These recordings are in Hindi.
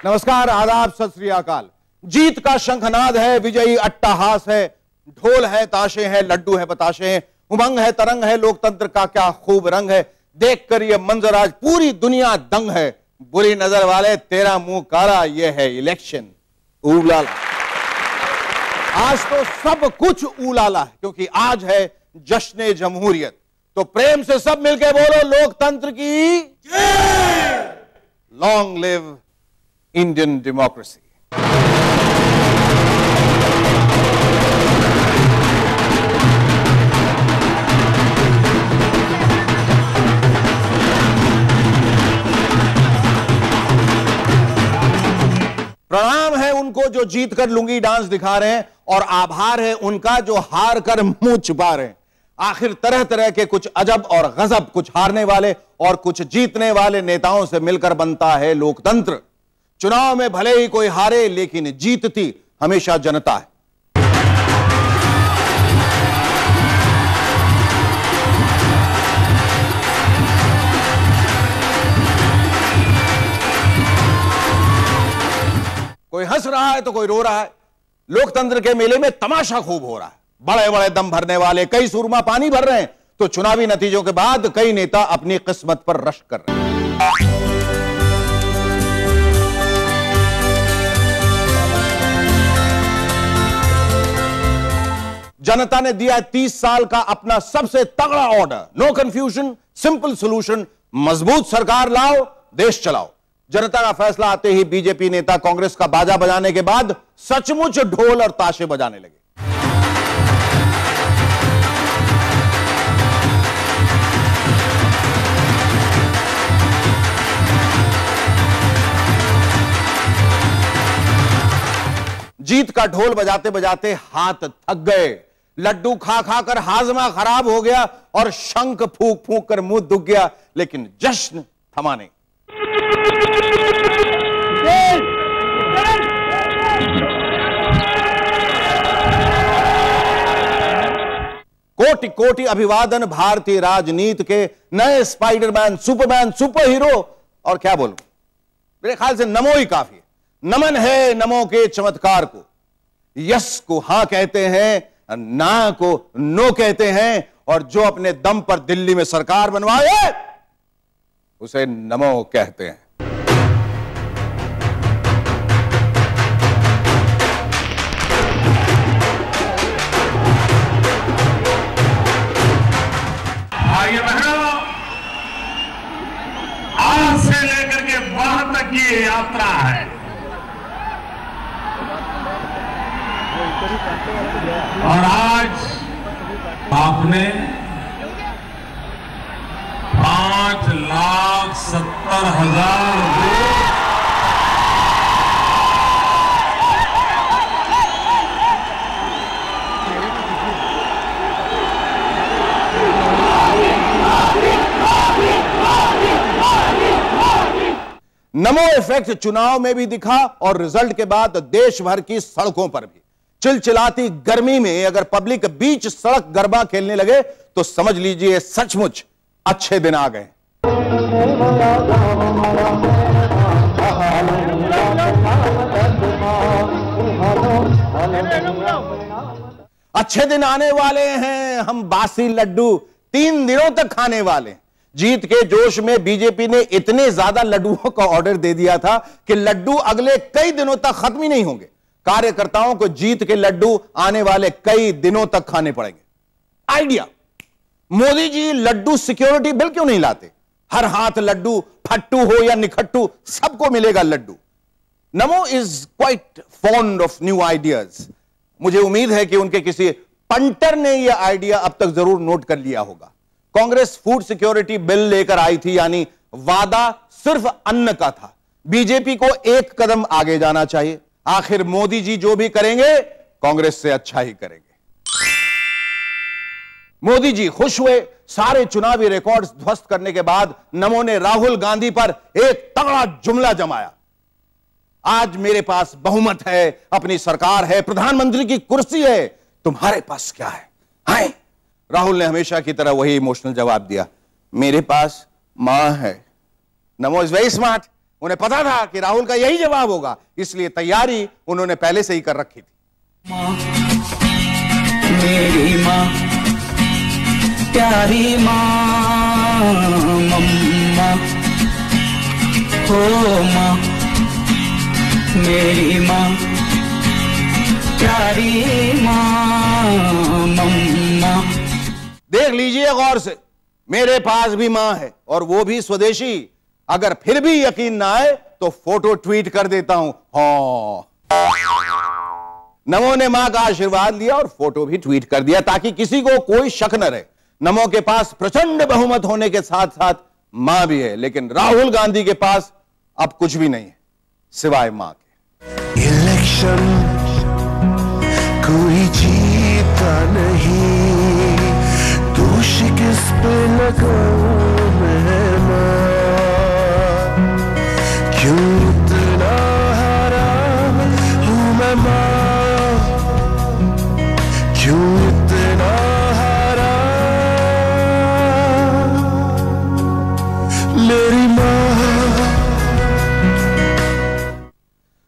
नमस्कार, आदाब, सत श्री अकाल। जीत का शंखनाद है, विजयी अट्टहास है, ढोल है, ताशे हैं, लड्डू है, बताशे हैं, उमंग है, तरंग है, लोकतंत्र का क्या खूब रंग है। देखकर ये मंजर आज पूरी दुनिया दंग है। बुरी नजर वाले तेरा मुंह काला, ये है इलेक्शन ऊलाला। आज तो सब कुछ ऊलाला है क्योंकि आज है जश्न जमहूरियत। तो प्रेम से सब मिलकर बोलो, लोकतंत्र की जय। Long live Indian democracy. प्रणाम है उनको जो जीत कर लुंगी डांस दिखा रहे हैं और आभार है उनका जो हार कर मुंह छुपा रहे हैं। आखिर तरह तरह के कुछ अजब और गजब, कुछ हारने वाले और कुछ जीतने वाले नेताओं से मिलकर बनता है लोकतंत्र। चुनाव में भले ही कोई हारे लेकिन जीतती हमेशा जनता है। कोई हंस रहा है तो कोई रो रहा है। लोकतंत्र के मेले में तमाशा खूब हो रहा है। बड़े बड़े दम भरने वाले कई सूरमा पानी भर रहे हैं तो चुनावी नतीजों के बाद कई नेता अपनी किस्मत पर रश्क कर रहे हैं। जनता ने दिया 30 साल का अपना सबसे तगड़ा order, no confusion, simple solution, मजबूत सरकार लाओ, देश चलाओ। जनता का फैसला आते ही बीजेपी नेता कांग्रेस का बाजा बजाने के बाद सचमुच ढोल और ताशे बजाने लगे। जीत का ढोल बजाते बजाते हाथ थक गए, लड्डू खा खा कर हाजमा खराब हो गया और शंख फूंक फूंक कर मुंह दुख गया, लेकिन जश्न थमा नहीं। कोटि कोटि अभिवादन भारतीय राजनीति के नए स्पाइडरमैन, सुपरमैन, सुपर हीरो, और क्या बोलूं, मेरे ख्याल से नमो ही काफी है। नमन है नमो के चमत्कार को। यस को हां कहते हैं, ना को नो कहते हैं, और जो अपने दम पर दिल्ली में सरकार बनवाए उसे नमो कहते हैं। आज से लेकर के वहां तक ये यात्रा है और आज आपने 5,70,000 नमो इफेक्ट चुनाव में भी दिखा और रिजल्ट के बाद देश भर की सड़कों पर भी। चिलचिलाती गर्मी में अगर पब्लिक बीच सड़क गरबा खेलने लगे तो समझ लीजिए सचमुच अच्छे दिन आ गए। अच्छे दिन आने वाले हैं, हम बासी लड्डू 3 दिनों तक खाने वाले हैं। जीत के जोश में बीजेपी ने इतने ज्यादा लड्डुओं का ऑर्डर दे दिया था कि लड्डू अगले कई दिनों तक खत्म ही नहीं होंगे। कार्यकर्ताओं को जीत के लड्डू आने वाले कई दिनों तक खाने पड़ेंगे। Idea, Modi ji Laddu security bill क्यों नहीं लाते? हर हाथ लड्डू, फट्टू हो या निखट्टू, सबको मिलेगा लड्डू। नमो is quite fond of new ideas. मुझे उम्मीद है कि उनके किसी पंटर ने यह आइडिया अब तक जरूर नोट कर लिया होगा। कांग्रेस फूड सिक्योरिटी बिल लेकर आई थी, यानी वादा सिर्फ अन्न का था। बीजेपी को एक कदम आगे जाना चाहिए। आखिर मोदी जी जो भी करेंगे कांग्रेस से अच्छा ही करेंगे। मोदी जी खुश हुए। सारे चुनावी रिकॉर्ड्स ध्वस्त करने के बाद नमो ने राहुल गांधी पर एक तगड़ा जुमला जमाया। आज मेरे पास बहुमत है, अपनी सरकार है, प्रधानमंत्री की कुर्सी है, तुम्हारे पास क्या है? हाय, राहुल ने हमेशा की तरह वही इमोशनल जवाब दिया, मेरे पास मां है। नमो इज वेरी स्मार्ट। उन्हें पता था कि राहुल का यही जवाब होगा, इसलिए तैयारी उन्होंने पहले से ही कर रखी थी। माँ, मेरी माँ, प्यारी माँ, मम्मा, हो माँ, मेरी माँ, प्यारी माँ, मम्मा। देख लीजिए गौर से, मेरे पास भी मां है और वो भी स्वदेशी। अगर फिर भी यकीन ना आए तो फोटो ट्वीट कर देता हूं। हाँ, नमो ने मां का आशीर्वाद लिया और फोटो भी ट्वीट कर दिया ताकि किसी को कोई शक न रहे। नमो के पास प्रचंड बहुमत होने के साथ साथ मां भी है, लेकिन राहुल गांधी के पास अब कुछ भी नहीं है सिवाय मां के। इलेक्शन कोई जीता नहीं, दोष किस पे लगाऊं मैं मां, क्यों इतना हारा हूं मैं मां, क्यों इतना हारा मेरी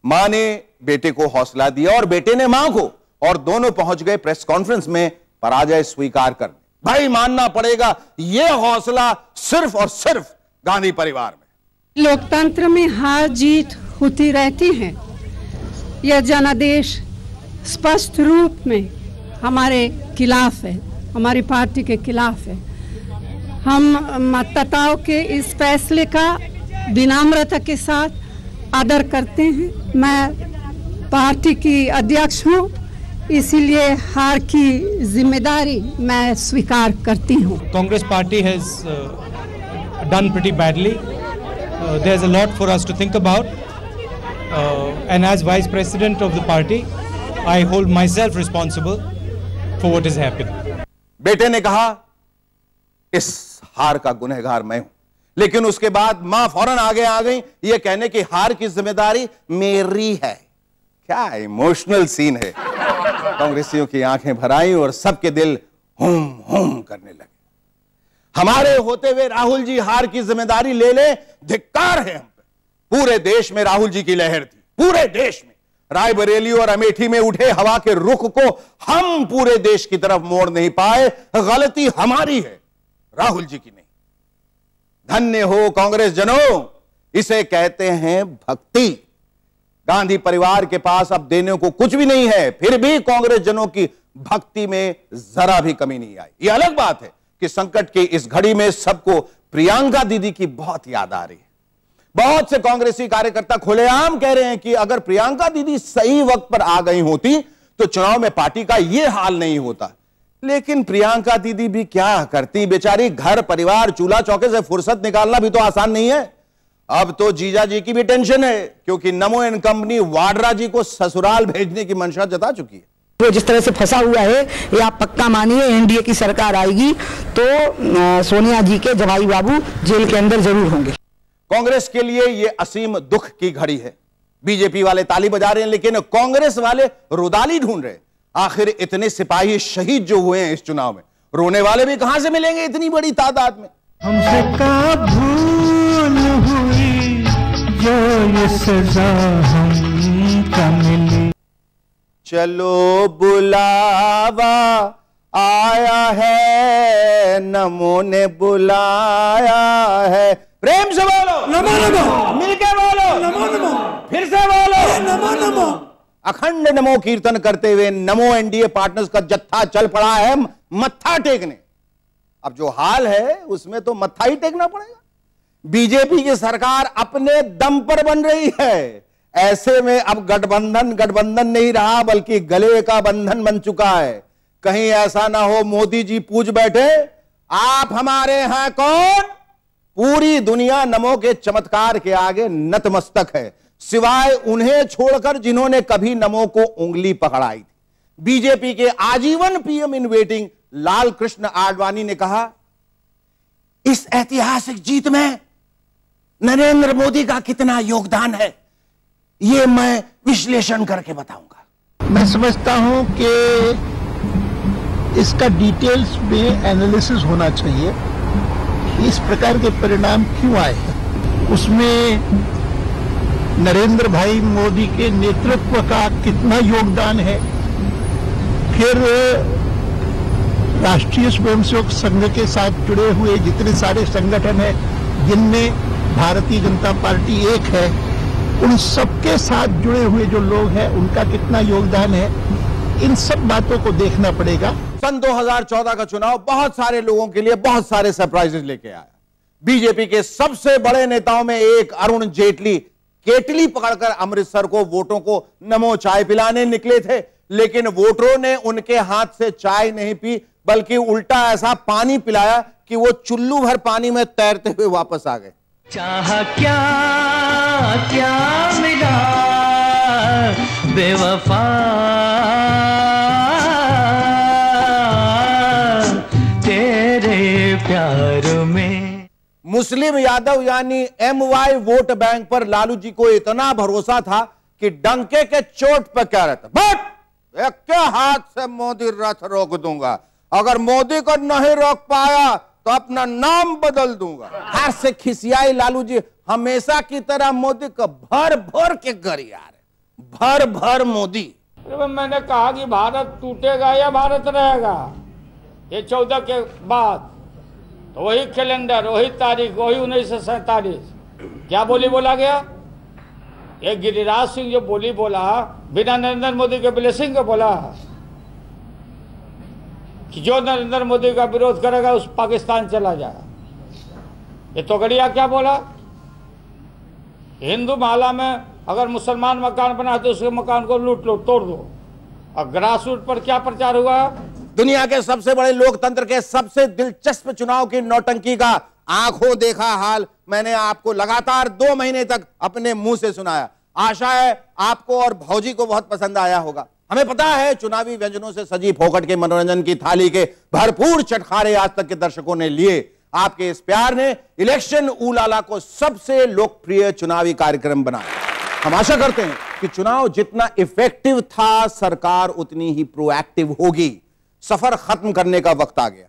मां ने बेटे को हौसला दिया और बेटे ने मां को, और दोनों पहुंच गए प्रेस कॉन्फ्रेंस में पराजय स्वीकार करने। भाई मानना पड़ेगा, यह हौसला सिर्फ और सिर्फ गांधी परिवार में। लोकतंत्र में हार जीत होती रहती है। यह जनादेश स्पष्ट रूप में हमारे खिलाफ है, हमारी पार्टी के खिलाफ है। हम मतदाताओं के इस फैसले का विनम्रता के साथ आदर करते हैं। मैं पार्टी की अध्यक्ष हूँ, इसीलिए हार की जिम्मेदारी मैं स्वीकार करती हूँ। Congress party has done pretty badly. There's a lot for us to think about. And as vice president of the party, I hold myself responsible for what is happening. बेटे ने कहा इस हार का गुनहगार मैं हूं, लेकिन उसके बाद मां फौरन आगे आ गई ये कहने की हार की जिम्मेदारी मेरी है। क्या इमोशनल सीन है। कांग्रेसियों की आंखें भर आईं और सबके दिल हुम हुम करने लगे। हमारे होते हुए राहुल जी हार की जिम्मेदारी ले ले, धिक्कार है हम पे। पूरे देश में राहुल जी की लहर थी, पूरे देश में। रायबरेली और अमेठी में उठे हवा के रुख को हम पूरे देश की तरफ मोड़ नहीं पाए। गलती हमारी है, राहुल जी की नहीं। धन्य हो कांग्रेस जनों, इसे कहते हैं भक्ति। गांधी परिवार के पास अब देने को कुछ भी नहीं है, फिर भी कांग्रेस जनों की भक्ति में जरा भी कमी नहीं आई। यह अलग बात है कि संकट की इस घड़ी में सबको प्रियंका दीदी की बहुत याद आ रही है। बहुत से कांग्रेसी कार्यकर्ता खुलेआम कह रहे हैं कि अगर प्रियंका दीदी सही वक्त पर आ गई होती तो चुनाव में पार्टी का यह हाल नहीं होता। लेकिन प्रियंका दीदी भी क्या करती बेचारी, घर परिवार चूल्हा चौके से फुर्सत निकालना भी तो आसान नहीं है। अब तो जीजा जी की भी टेंशन है, क्योंकि नमो एंड कंपनी वाड्रा जी को ससुराल भेजने की मंशा जता चुकी है। वो जिस तरह से फंसा हुआ है, ये आप पक्का मानिए एनडीए की सरकार आएगी तो सोनिया जी के जवाई बाबू जेल के अंदर जरूर होंगे। कांग्रेस के लिए यह असीम दुख की घड़ी है। बीजेपी वाले ताली बजा रहे हैं, लेकिन कांग्रेस वाले रुदाली ढूंढ रहे हैं। आखिर इतने सिपाही शहीद जो हुए हैं इस चुनाव में, रोने वाले भी कहां से मिलेंगे इतनी बड़ी तादाद में। हमसे का भूल हुई जो ये सजा हमको मिली। चलो बुलावा आया है, नमो ने बुलाया है। प्रेम से बोलो नमो नमो, मिलके बोलो नमो नमो, फिर से बोलो नमो नमो। अखंड नमो कीर्तन करते हुए नमो एनडीए पार्टनर्स का जत्था चल पड़ा है मत्था टेकने। अब जो हाल है उसमें तो मत्था ही टेकना पड़ेगा। बीजेपी की सरकार अपने दम पर बन रही है। ऐसे में अब गठबंधन नहीं रहा, बल्कि गले का बंधन बन चुका है। कहीं ऐसा ना हो मोदी जी पूछ बैठे आप हमारे हैं कौन। पूरी दुनिया नमो के चमत्कार के आगे नतमस्तक है, सिवाय उन्हें छोड़कर जिन्होंने कभी नमो को उंगली पकड़ाई थी। बीजेपी के आजीवन PM in waiting Lal Krishna Advani ने कहा, इस ऐतिहासिक जीत में नरेंद्र मोदी का कितना योगदान है यह मैं विश्लेषण करके बताऊंगा। मैं समझता हूं कि इसका डिटेल्स में एनालिसिस होना चाहिए। इस प्रकार के परिणाम क्यों आए हैं, उसमें नरेंद्र भाई मोदी के नेतृत्व का कितना योगदान है, फिर राष्ट्रीय स्वयंसेवक संघ के साथ जुड़े हुए जितने सारे संगठन हैं जिनमें भारतीय जनता पार्टी एक है, उन सबके साथ जुड़े हुए जो लोग हैं उनका कितना योगदान है, इन सब बातों को देखना पड़ेगा। सन 2014 का चुनाव बहुत सारे लोगों के लिए बहुत सारे सरप्राइजेस लेके आया। बीजेपी के सबसे बड़े नेताओं में एक अरुण जेटली केटली पकड़कर अमृतसर को वोटों को नमो चाय पिलाने निकले थे, लेकिन वोटरों ने उनके हाथ से चाय नहीं पी, बल्कि उल्टा ऐसा पानी पिलाया कि वो चुल्लू भर पानी में तैरते हुए वापस आ गए। चाहा क्या क्या मिला बेवफा तेरे प्यार में। मुस्लिम यादव यानी MY वोट बैंक पर लालू जी को इतना भरोसा था कि डंके के चोट पर कह रहे थे, बट एक के हाथ से मोदी रथ रोक दूंगा, अगर मोदी को नहीं रोक पाया तो अपना नाम बदल दूंगा। हार से खिसियाई लालू जी हमेशा की तरह मोदी को भर भर के गरिया रहे, भर भर मोदी। मैंने कहा कि भारत टूटेगा या भारत रहेगा, ये 14 के बाद तो वही कैलेंडर, वही तारीख, वही 1947 क्या बोली बोला गया। ये गिरिराज सिंह जो बोली बोला बिना नरेंद्र मोदी के ब्लेसिंग के बोला कि जो नरेंद्र मोदी का विरोध करेगा उस पाकिस्तान चला जाएगा। ये तोगड़िया क्या बोला, हिंदू माला में अगर मुसलमान मकान बनाए तो उसके मकान को लूट लो, तोड़ दो। और ग्रास रूट पर क्या प्रचार हुआ। दुनिया के सबसे बड़े लोकतंत्र के सबसे दिलचस्प चुनाव की नौटंकी का आंखों देखा हाल मैंने आपको लगातार 2 महीने तक अपने मुंह से सुनाया। आशा है आपको और भौजी को बहुत पसंद आया होगा। हमें पता है चुनावी व्यंजनों से सजी फोकट के मनोरंजन की थाली के भरपूर चटखारे आज तक के दर्शकों ने लिए। आपके इस प्यार ने इलेक्शन ऊलाला को सबसे लोकप्रिय चुनावी कार्यक्रम बनाया। हम आशा करते हैं कि चुनाव जितना इफेक्टिव था, सरकार उतनी ही प्रोएक्टिव होगी। सफर खत्म करने का वक्त आ गया।